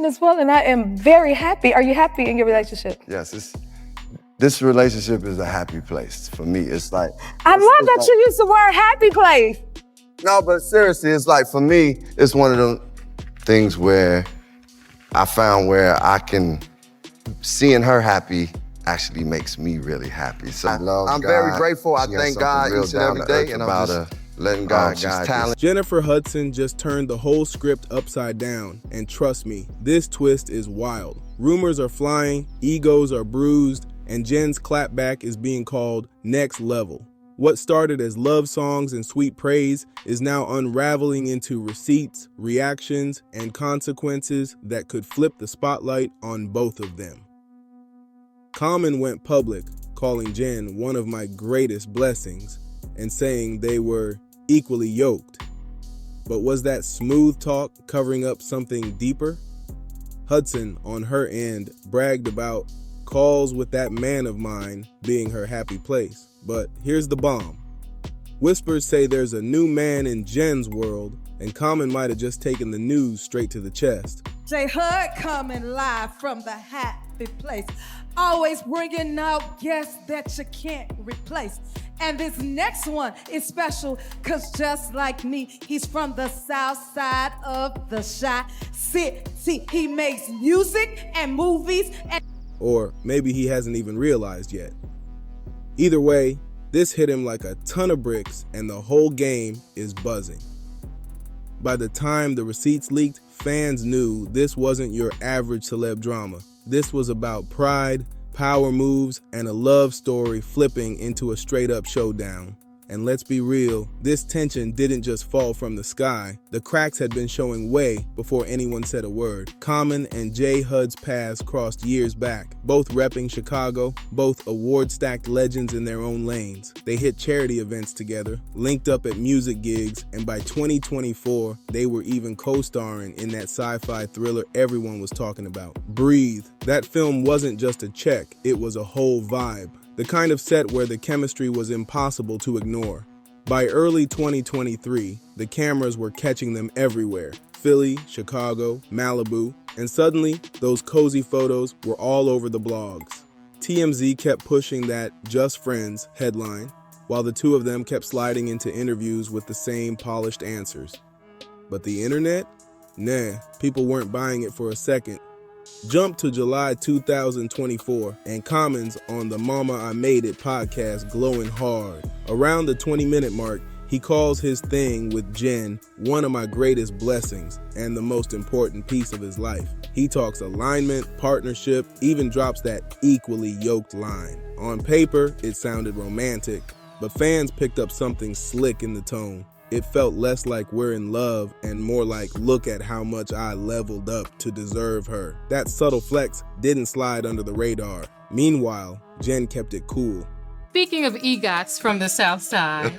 as well, and I am very happy. Are you happy in your relationship? Yes, this relationship is a happy place for me. It's like I love that you use the word happy place. No, but seriously, it's like for me, it's one of them things where I found where seeing her happy actually makes me really happy. So I'm very grateful. I thank God each and every day, and I'm just letting God guide talent. Jennifer Hudson just turned the whole script upside down, and trust me, this twist is wild. Rumors are flying, egos are bruised, and Jen's clapback is being called next level. What started as love songs and sweet praise is now unraveling into receipts, reactions, and consequences that could flip the spotlight on both of them. Common went public, calling Jen one of my greatest blessings, and saying they were equally yoked. But was that smooth talk covering up something deeper? Hudson, on her end, bragged about calls with that man of mine being her happy place. But here's the bomb. Whispers say there's a new man in Jen's world, and Common might have just taken the news straight to the chest. J Hud coming live from the happy place. Always bringing out guests that you can't replace. And this next one is special, cause just like me, he's from the south side of the Chi City. He makes music and movies and... Or maybe he hasn't even realized yet. Either way, this hit him like a ton of bricks, and the whole game is buzzing. By the time the receipts leaked, fans knew this wasn't your average celeb drama. This was about pride, power moves, and a love story flipping into a straight-up showdown. And let's be real, this tension didn't just fall from the sky. The cracks had been showing way before anyone said a word. Common and J Hud's paths crossed years back, both repping Chicago, both award-stacked legends in their own lanes. They hit charity events together, linked up at music gigs, and by 2024, they were even co-starring in that sci-fi thriller everyone was talking about, Breathe. That film wasn't just a check, it was a whole vibe. The kind of set where the chemistry was impossible to ignore. By early 2023, the cameras were catching them everywhere. Philly, Chicago, Malibu, and suddenly, those cozy photos were all over the blogs. TMZ kept pushing that "Just Friends" headline, while the two of them kept sliding into interviews with the same polished answers. But the internet? Nah, people weren't buying it for a second. Jump to July 2024, and Common's on the Mama I Made It podcast glowing hard. Around the 20-minute mark, he calls his thing with Jen one of my greatest blessings and the most important piece of his life. He talks alignment, partnership, even drops that equally yoked line. On paper, it sounded romantic, but fans picked up something slick in the tone. It felt less like we're in love and more like, look at how much I leveled up to deserve her. That subtle flex didn't slide under the radar. Meanwhile, Jen kept it cool. Speaking of EGOTs from the South Side,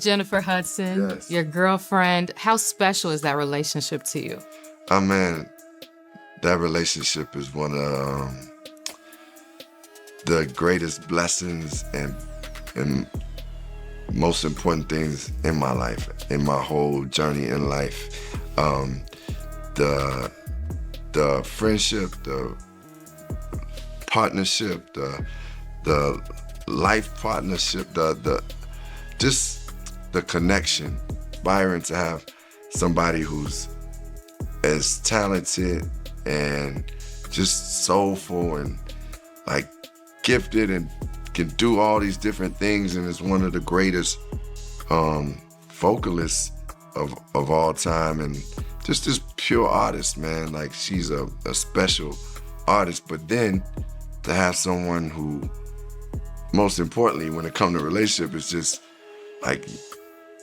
Jennifer Hudson, Yes. Your girlfriend, how special is that relationship to you? Oh man, that relationship is one of the greatest blessings and most important things in my life, in my whole journey in life. The friendship, the partnership, the life partnership, just the connection. Byron, to have somebody who's as talented and just soulful and like gifted and can do all these different things, and is one of the greatest vocalists of all time, and just this pure artist, man. Like, she's a special artist. But then to have someone who, most importantly, when it comes to relationship, is just like,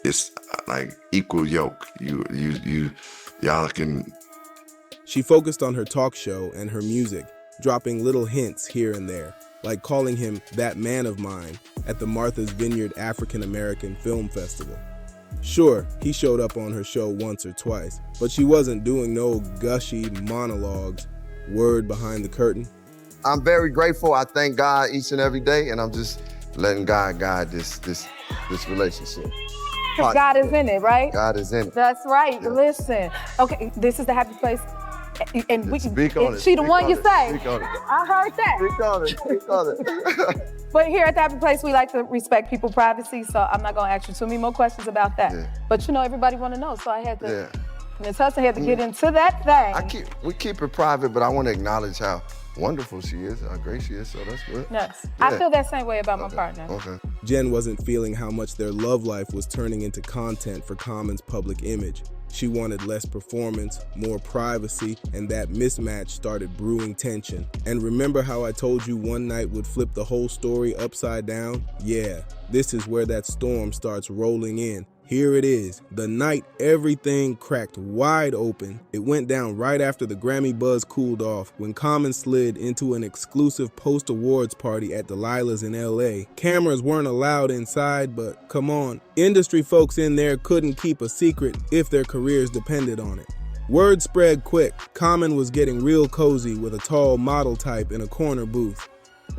it's like equal yoke. Y'all can. She focused on her talk show and her music, dropping little hints here and there, like calling him that man of mine at the Martha's Vineyard African American Film Festival. Sure, he showed up on her show once or twice, but she wasn't doing no gushy monologues, word behind the curtain. I'm very grateful. I thank God each and every day, and I'm just letting God guide this relationship. Because God is in it, right? God is in it. That's right. Yeah. Listen. Okay, this is the happy place. And we can, Speak on it. she the Speak one on you it. say. Speak on it. I heard that. Speak on it. Speak on it. But here at the Happy Place, we like to respect people's privacy, so I'm not gonna ask you too many more questions about that. Yeah. But you know, everybody wanna know, so I had to, Yeah. Ms. Hudson had to get into that thing. We keep it private, but I want to acknowledge how wonderful she is, how great she is, so that's good. Yes. Yeah. I feel that same way about my partner. Okay. Jen wasn't feeling how much their love life was turning into content for Common's public image. She wanted less performance, more privacy, and that mismatch started brewing tension. And remember how I told you one night would flip the whole story upside down? Yeah, this is where that storm starts rolling in. Here it is, the night everything cracked wide open. It went down right after the Grammy buzz cooled off when Common slid into an exclusive post-awards party at Delilah's in LA. Cameras weren't allowed inside, but come on, industry folks in there couldn't keep a secret if their careers depended on it. Word spread quick. Common was getting real cozy with a tall model type in a corner booth.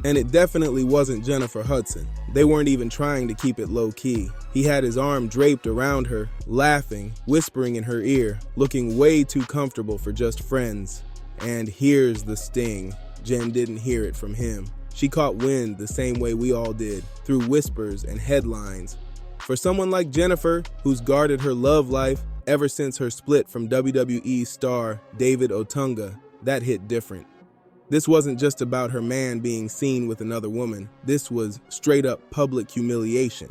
And it definitely wasn't Jennifer Hudson. They weren't even trying to keep it low-key. He had his arm draped around her, laughing, whispering in her ear, looking way too comfortable for just friends. And here's the sting. Jen didn't hear it from him. She caught wind the same way we all did, through whispers and headlines. For someone like Jennifer, who's guarded her love life ever since her split from WWE star David Otunga, that hit different. This wasn't just about her man being seen with another woman. This was straight up public humiliation.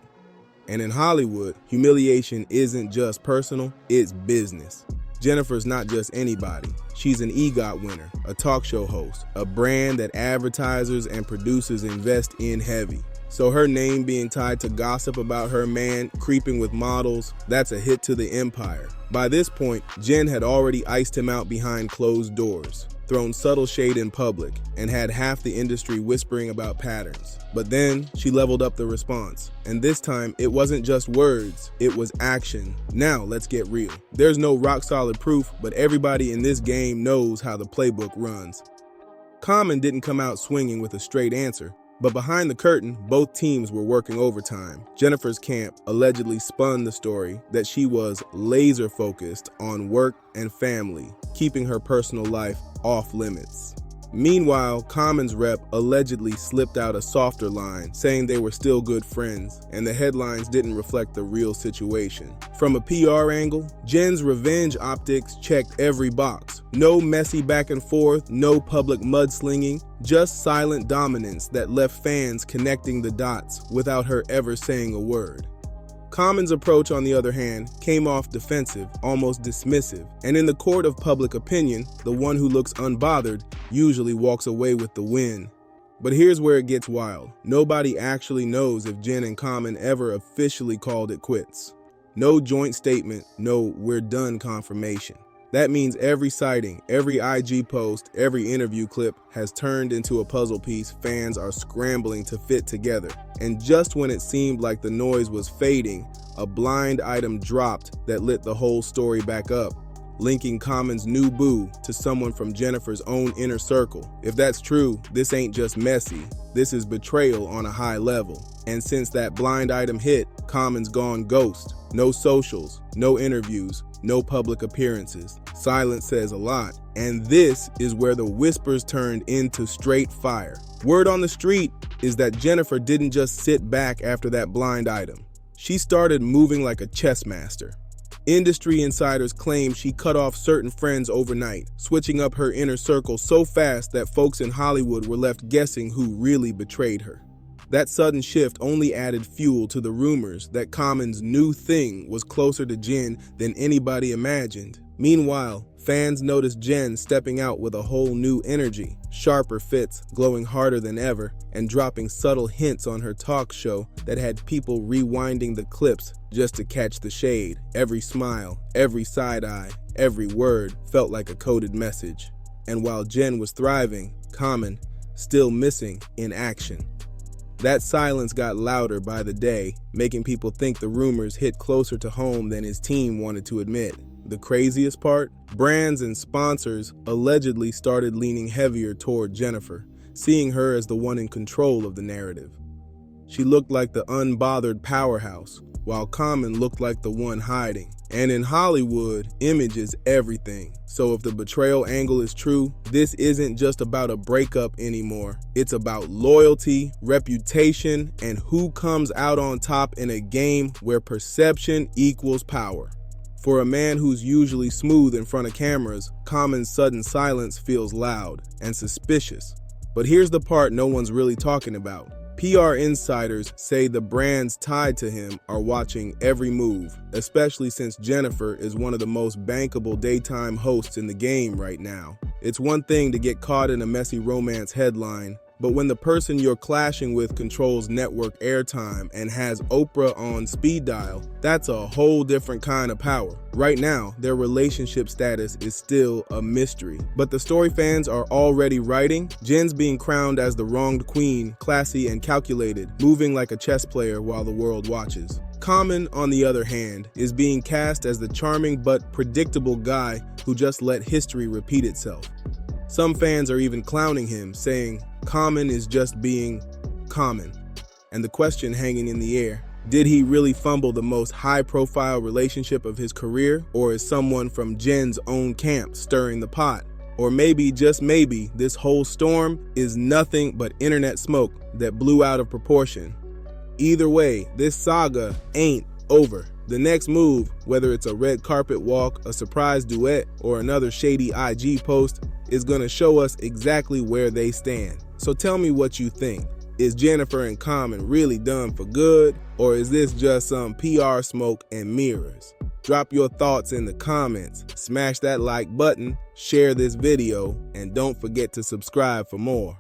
And in Hollywood, humiliation isn't just personal, it's business. Jennifer's not just anybody. She's an EGOT winner, a talk show host, a brand that advertisers and producers invest in heavy. So her name being tied to gossip about her man creeping with models, that's a hit to the empire. By this point, Jen had already iced him out behind closed doors, thrown subtle shade in public, and had half the industry whispering about patterns. But then she leveled up the response. And this time, it wasn't just words, it was action. Now, let's get real. There's no rock solid proof, but everybody in this game knows how the playbook runs. Common didn't come out swinging with a straight answer. But behind the curtain, both teams were working overtime. Jennifer's camp allegedly spun the story that she was laser focused on work and family, keeping her personal life off limits. Meanwhile, Common's rep allegedly slipped out a softer line, saying they were still good friends, and the headlines didn't reflect the real situation. From a PR angle, Jen's revenge optics checked every box. No messy back and forth, no public mudslinging, just silent dominance that left fans connecting the dots without her ever saying a word. Common's approach, on the other hand, came off defensive, almost dismissive, and in the court of public opinion, the one who looks unbothered usually walks away with the win. But here's where it gets wild. Nobody actually knows if Jen and Common ever officially called it quits. No joint statement, no "we're done" confirmation. That means every sighting, every IG post, every interview clip has turned into a puzzle piece fans are scrambling to fit together. And just when it seemed like the noise was fading, a blind item dropped that lit the whole story back up, linking Common's new boo to someone from Jennifer's own inner circle. If that's true, this ain't just messy, this is betrayal on a high level. And since that blind item hit, Common's gone ghost. No socials, no interviews, no public appearances. Silence says a lot. And this is where the whispers turned into straight fire. Word on the street is that Jennifer didn't just sit back after that blind item. She started moving like a chess master. Industry insiders claim she cut off certain friends overnight, switching up her inner circle so fast that folks in Hollywood were left guessing who really betrayed her. That sudden shift only added fuel to the rumors that Common's new thing was closer to Jen than anybody imagined. Meanwhile, fans noticed Jen stepping out with a whole new energy, sharper fits, glowing harder than ever, and dropping subtle hints on her talk show that had people rewinding the clips just to catch the shade. Every smile, every side eye, every word felt like a coded message. And while Jen was thriving, Common, still missing in action. That silence got louder by the day, making people think the rumors hit closer to home than his team wanted to admit. The craziest part? Brands and sponsors allegedly started leaning heavier toward Jennifer, seeing her as the one in control of the narrative. She looked like the unbothered powerhouse, while Common looked like the one hiding. And in Hollywood, image is everything. So if the betrayal angle is true, this isn't just about a breakup anymore. It's about loyalty, reputation, and who comes out on top in a game where perception equals power. For a man who's usually smooth in front of cameras, Common's sudden silence feels loud and suspicious. But here's the part no one's really talking about. PR insiders say the brands tied to him are watching every move, especially since Jennifer is one of the most bankable daytime hosts in the game right now. It's one thing to get caught in a messy romance headline, but when the person you're clashing with controls network airtime and has Oprah on speed dial, that's a whole different kind of power. Right now, their relationship status is still a mystery. But the story fans are already writing. Jen's being crowned as the wronged queen, classy and calculated, moving like a chess player while the world watches. Common, on the other hand, is being cast as the charming but predictable guy who just let history repeat itself. Some fans are even clowning him, saying Common is just being Common. And the question hanging in the air, did he really fumble the most high-profile relationship of his career, or is someone from Jen's own camp stirring the pot? Or maybe, just maybe, this whole storm is nothing but internet smoke that blew out of proportion. Either way, this saga ain't over. The next move, whether it's a red carpet walk, a surprise duet, or another shady IG post, is gonna show us exactly where they stand. So tell me what you think. Is Jennifer and Common really done for good, or is this just some PR smoke and mirrors? Drop your thoughts in the comments, smash that like button, share this video, and don't forget to subscribe for more.